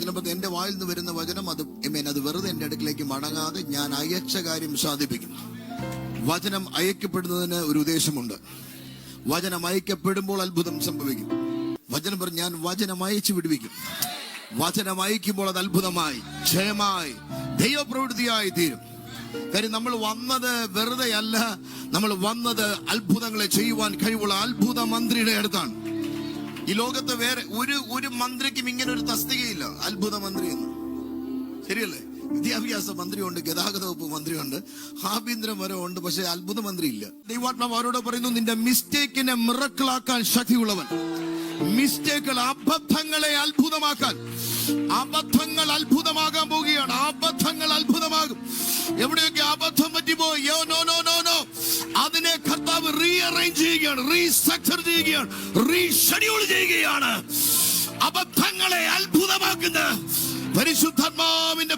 വചനം പറഞ്ഞ് എന്റെ വായിൽ നിന്ന് വരുന്ന വചനം അത് വെറുതെ എന്റെ അടുക്കിലേക്ക് മടങ്ങാതെ ഞാൻ അയച്ച കാര്യം സാധിപ്പിക്കും. വചനം അയക്കപ്പെടുന്നതിന് ഒരു ഉദ്ദേശമുണ്ട്. വചനം അയക്കപ്പെടുമ്പോൾ അത്ഭുതം സംഭവിക്കും. വചനം പറഞ്ഞ് ഞാൻ വചനം അയച്ചു വിടുവിക്കും. വചനം അയക്കുമ്പോൾ അത് അത്ഭുതമായി, ജയമായി, ദൈവപ്രവൃത്തിയായി തീരും. കാര്യം നമ്മൾ വന്നത് വെറുതെ അല്ല, നമ്മൾ വന്നത് അത്ഭുതങ്ങളെ ചെയ്യുവാൻ കഴിവുള്ള അത്ഭുത മന്ത്രിയുടെ അടുത്താണ്. ഈ ലോകത്ത് വേറെ ഒരു മന്ത്രിക്കും ഇങ്ങനെ ഒരു തസ്തികയില്ല, അത്ഭുത മന്ത്രി എന്ന്. ശരിയല്ലേ? വിദ്യാഭ്യാസ മന്ത്രിയുണ്ട്, ഗതാഗത വകുപ്പ് മന്ത്രിയുണ്ട്, ആഭ്യന്തരം വരെ ഉണ്ട്, പക്ഷെ അത്ഭുത മന്ത്രി ഇല്ല. ദൈവാത്മാവ് അവരോട് പറയുന്നു, നിന്റെ മിസ്റ്റേക്കിനെ മിറക്കിളാക്കാൻ ശക്തിയുള്ളവൻ. മിസ്റ്റേക്കുകൾ, അബദ്ധങ്ങളെ അത്ഭുതമാക്കാൻ. അബദ്ധങ്ങൾ അത്ഭുതമാകാൻ പോവുകയാണ്. അബദ്ധങ്ങൾ അത്ഭുതമാകും. എവിടെയൊക്കെ അബദ്ധം പറ്റിപ്പോയോ, നോ, അതിനെ കർത്താവ് റീഅറേഞ്ച് ചെയ്യുകയാണ്, റീസ്ട്രക്ചർ ചെയ്യുകയാണ്, റീഷെഡ്യൂൾ ചെയ്യുകയാണ്. അബദ്ധങ്ങളെ അത്ഭുതമാക്കുന്ന പരിശുദ്ധാത്മാവിന്റെ